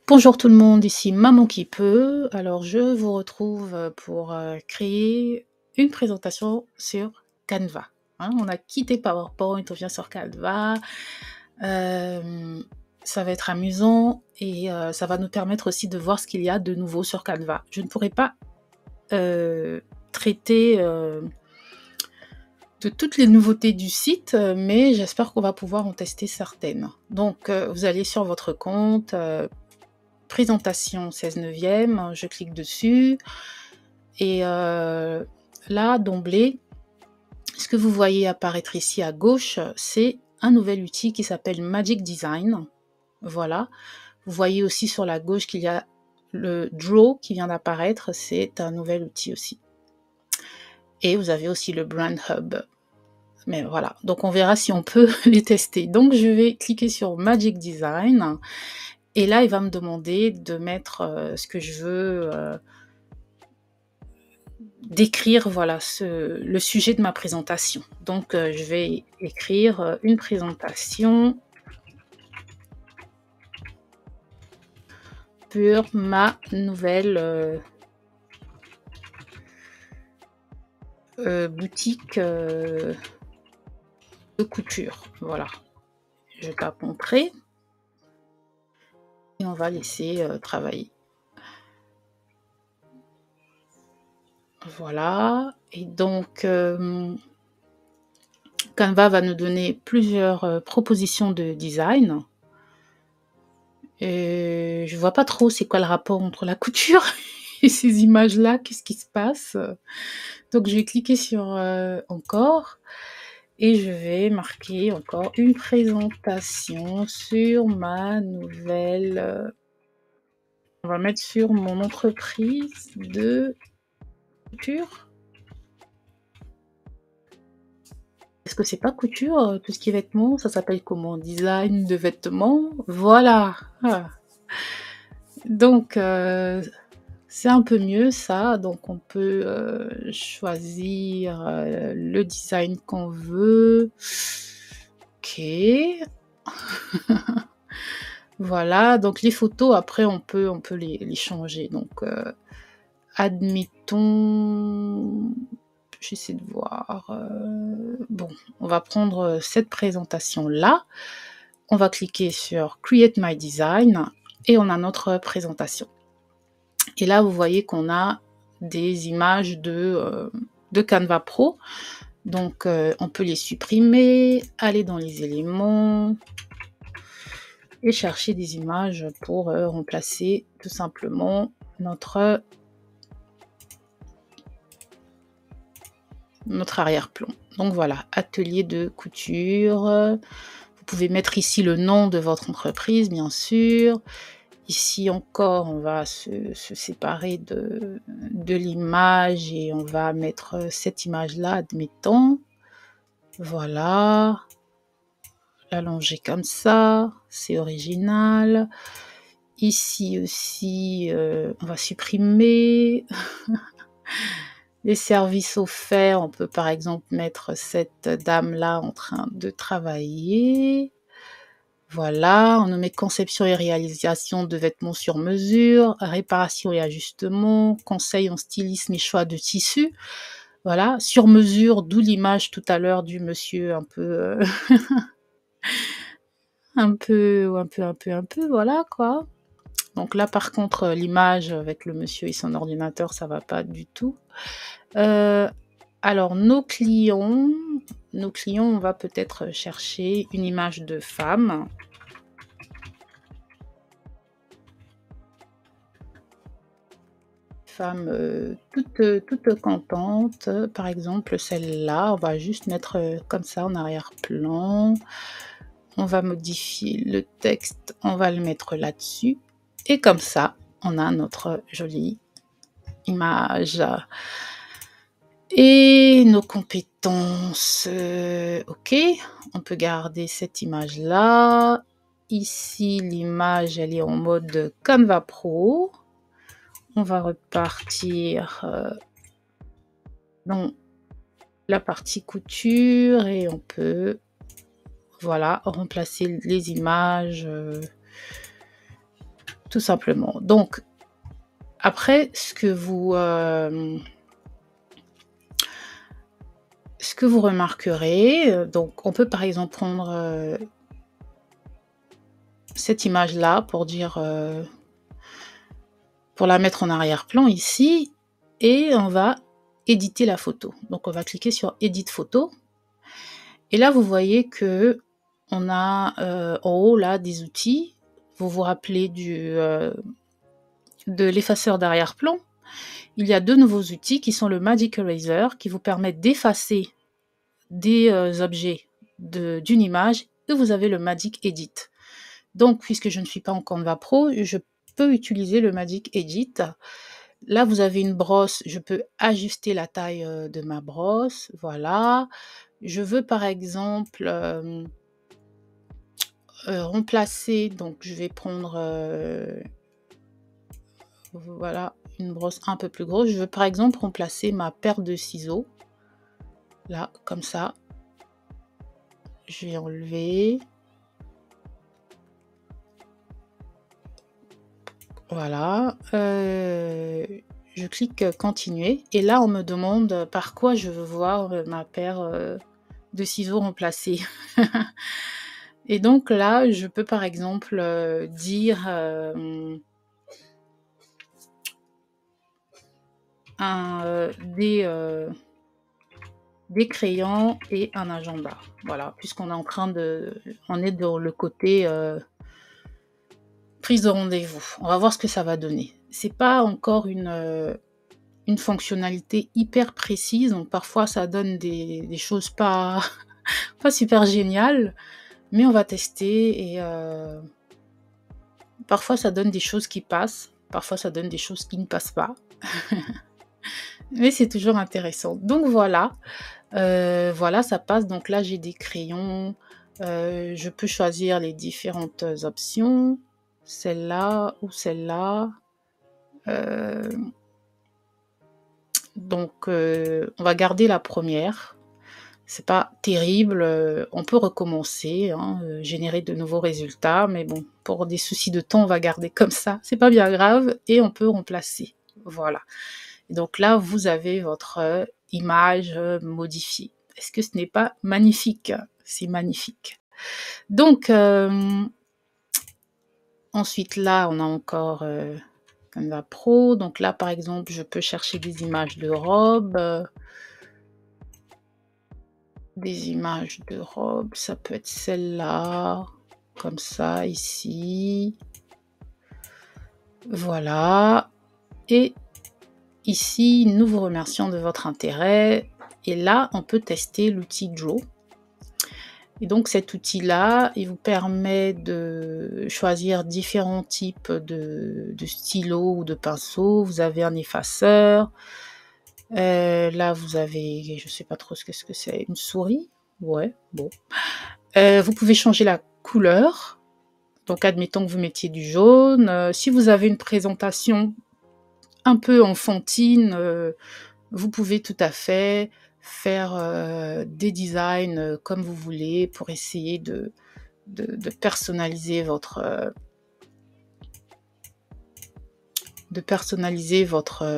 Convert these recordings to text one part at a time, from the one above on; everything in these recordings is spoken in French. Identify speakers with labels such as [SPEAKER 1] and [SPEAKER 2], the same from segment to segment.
[SPEAKER 1] Bonjour tout le monde, ici Maman qui peut. Alors je vous retrouve pour créer une présentation sur Canva. Hein, on a quitté PowerPoint, on vient sur Canva. Euh, Ça va être amusant et ça va nous permettre aussi de voir ce qu'il y a de nouveau sur Canva. Je ne pourrai pas traiter de toutes les nouveautés du site, mais j'espère qu'on va pouvoir en tester certaines. Donc vous allez sur votre compte. Présentation 16 neuvième, je clique dessus et là d'emblée, ce que vous voyez apparaître ici à gauche, c'est un nouvel outil qui s'appelle Magic Design. Voilà. Vous voyez aussi sur la gauche qu'il y a le Draw qui vient d'apparaître, c'est un nouvel outil aussi. Et vous avez aussi le Brand Hub. Mais voilà, donc on verra si on peut les tester. Donc je vais cliquer sur Magic Design. Et là, il va me demander de mettre ce que je veux décrire, voilà, le sujet de ma présentation. Donc, je vais écrire une présentation pour ma nouvelle boutique de couture. Voilà, je tape Entrée et on va laisser travailler. Voilà, et donc Canva va nous donner plusieurs propositions de design. Et je vois pas trop c'est quoi le rapport entre la couture et ces images-là, qu'est-ce qui se passe? Donc je vais cliquer sur encore et je vais marquer encore une présentation sur ma nouvelle. On va mettre sur mon entreprise de couture. Est-ce que c'est pas couture, tout ce qui est vêtements, ça s'appelle comment? Design de vêtements? Voilà. Ah. Donc c'est un peu mieux ça, donc on peut choisir le design qu'on veut. OK. Voilà, donc les photos après on peut les changer. Donc admettons, j'essaie de voir, bon, on va prendre cette présentation-là. On va cliquer sur Create My Design et on a notre présentation. Et là, vous voyez qu'on a des images de Canva Pro. Donc, on peut les supprimer, aller dans les éléments et chercher des images pour remplacer tout simplement notre arrière-plan. Donc voilà, atelier de couture. Vous pouvez mettre ici le nom de votre entreprise, bien sûr. Ici encore, on va se séparer de l'image et on va mettre cette image-là, admettons. Voilà. L'allonger comme ça, c'est original. Ici aussi, on va supprimer. Les services offerts, on peut par exemple mettre cette dame-là en train de travailler. Voilà, on nous met conception et réalisation de vêtements sur mesure, réparation et ajustement, conseil en stylisme et choix de tissu. Voilà, sur mesure, d'où l'image tout à l'heure du monsieur un peu, un peu, voilà quoi. Donc là, par contre, l'image avec le monsieur et son ordinateur, ça va pas du tout. Alors nos clients, on va peut-être chercher une image de femme. Femme toute contente, par exemple celle-là, on va juste mettre comme ça en arrière-plan. On va modifier le texte, on va le mettre là-dessus. Et comme ça, on a notre jolie image. Et nos compétences, OK, on peut garder cette image-là. Ici, l'image, elle est en mode Canva Pro. On va repartir dans la partie couture et on peut, voilà, remplacer les images tout simplement. Donc, après, ce que vous remarquerez, donc on peut par exemple prendre cette image-là pour dire, pour la mettre en arrière-plan ici, et on va éditer la photo. Donc on va cliquer sur Edit photo, et là vous voyez que on a en haut là des outils. Vous vous rappelez de l'effaceur d'arrière-plan. Il y a deux nouveaux outils qui sont le Magic Eraser, qui vous permettent d'effacer des objets d'une image, et vous avez le Magic Edit. Donc, puisque je ne suis pas en Canva Pro, je peux utiliser le Magic Edit. Là, vous avez une brosse, je peux ajuster la taille de ma brosse, voilà. Je veux par exemple remplacer, donc je vais prendre voilà, une brosse un peu plus grosse. Je veux par exemple remplacer ma paire de ciseaux, là, comme ça. Je vais enlever. Voilà. Je clique continuer, et là on me demande par quoi je veux voir ma paire de ciseaux remplacée. Et donc là, je peux par exemple dire des crayons et un agenda. Voilà, puisqu'on est en train on est dans le côté prise de rendez-vous. On va voir ce que ça va donner. C'est pas encore une fonctionnalité hyper précise, donc parfois ça donne des choses pas super géniales, mais on va tester, et parfois ça donne des choses qui passent, parfois ça donne des choses qui ne passent pas. Mais c'est toujours intéressant. Donc voilà, voilà, ça passe. Donc là j'ai des crayons, je peux choisir les différentes options, celle-là ou celle-là. Donc on va garder la première. C'est pas terrible, on peut recommencer, hein, générer de nouveaux résultats, mais bon, pour des soucis de temps, on va garder comme ça. C'est pas bien grave, et on peut remplacer. Voilà. Et donc là, vous avez votre image modifiée. Est-ce que ce n'est pas magnifique? C'est magnifique. Donc, ensuite, là, on a encore Canva Pro. Donc là, par exemple, je peux chercher des images de robes. Des images de robes, ça peut être celle-là, comme ça, ici. Voilà. Et ici, nous vous remercions de votre intérêt. Et là, on peut tester l'outil Draw. Et donc cet outil-là, il vous permet de choisir différents types de stylos ou de pinceaux. Vous avez un effaceur. Là, vous avez, je sais pas trop ce que c'est, une souris. Ouais, bon. Vous pouvez changer la couleur. Donc, admettons que vous mettiez du jaune. Si vous avez une présentation un peu enfantine, vous pouvez tout à fait faire des designs comme vous voulez pour essayer de personnaliser votre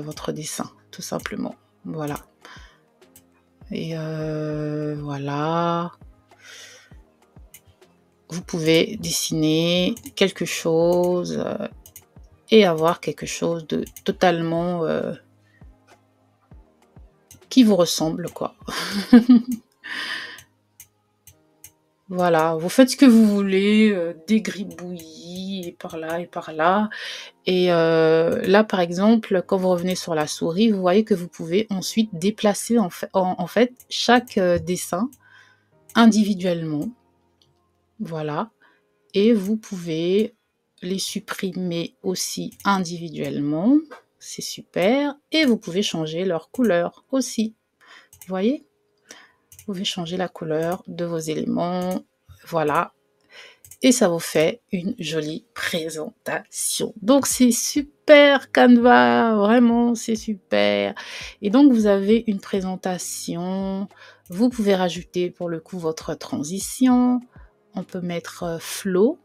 [SPEAKER 1] votre dessin, tout simplement. Voilà. Et voilà. Vous pouvez dessiner quelque chose et avoir quelque chose de totalement qui vous ressemble, quoi. Voilà, vous faites ce que vous voulez, des gribouillis et par là et par là. Et là, par exemple, quand vous revenez sur la souris, vous voyez que vous pouvez ensuite déplacer en fait chaque dessin individuellement. Voilà. Et vous pouvez les supprimer aussi individuellement. C'est super. Et vous pouvez changer leur couleur aussi. Vous voyez? Vous pouvez changer la couleur de vos éléments. Voilà. Et ça vous fait une jolie présentation. Donc c'est super Canva, vraiment c'est super. Et donc vous avez une présentation. Vous pouvez rajouter pour le coup votre transition. On peut mettre flow.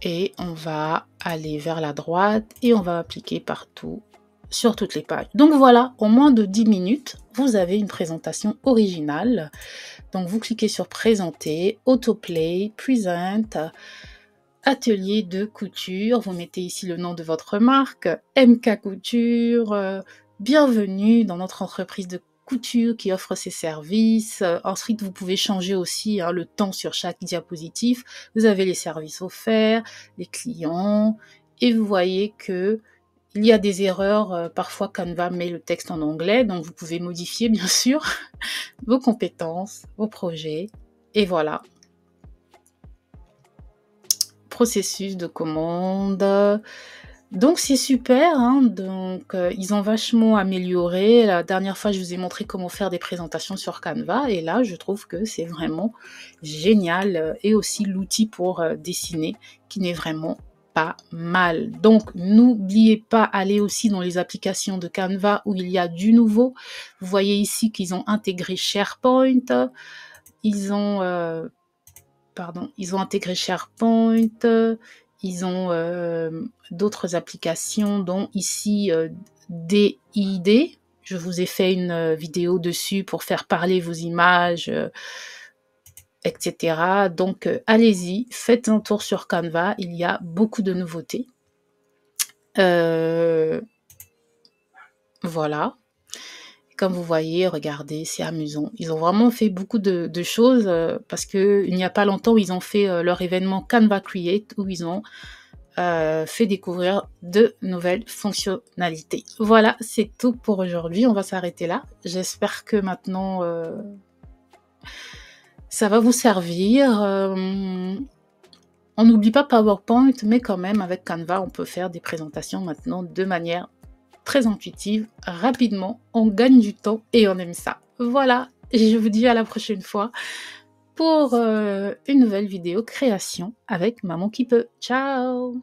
[SPEAKER 1] et on va aller vers la droite et on va appliquer partout sur toutes les pages. Donc voilà, en moins de 10 minutes, vous avez une présentation originale. Donc vous cliquez sur présenter, autoplay, present, atelier de couture, vous mettez ici le nom de votre marque, MK Couture, bienvenue dans notre entreprise de couture qui offre ses services. Ensuite, vous pouvez changer aussi le temps sur chaque diapositive. Vous avez les services offerts, les clients, et vous voyez que il y a des erreurs, parfois Canva met le texte en anglais, donc vous pouvez modifier bien sûr vos compétences, vos projets, et voilà. Processus de commande. Donc c'est super, donc ils ont vachement amélioré. La dernière fois, je vous ai montré comment faire des présentations sur Canva et là, je trouve que c'est vraiment génial, et aussi l'outil pour dessiner qui n'est vraiment pas mal. Donc n'oubliez pas, allez aussi dans les applications de Canva où il y a du nouveau. Vous voyez ici qu'ils ont intégré SharePoint, ils ont intégré SharePoint, ils ont d'autres applications, dont ici DID. Je vous ai fait une vidéo dessus pour faire parler vos images, etc. Donc allez-y, faites un tour sur Canva, il y a beaucoup de nouveautés. Voilà. Comme vous voyez, regardez, c'est amusant. Ils ont vraiment fait beaucoup de choses parce qu'il n'y a pas longtemps, ils ont fait leur événement Canva Create où ils ont fait découvrir de nouvelles fonctionnalités. Voilà, c'est tout pour aujourd'hui. On va s'arrêter là. J'espère que maintenant, ça va vous servir. On n'oublie pas PowerPoint, mais quand même, avec Canva, on peut faire des présentations maintenant de manière très intuitive, rapidement, on gagne du temps et on aime ça. Voilà, je vous dis à la prochaine fois pour une nouvelle vidéo création avec Maman qui peut. Ciao!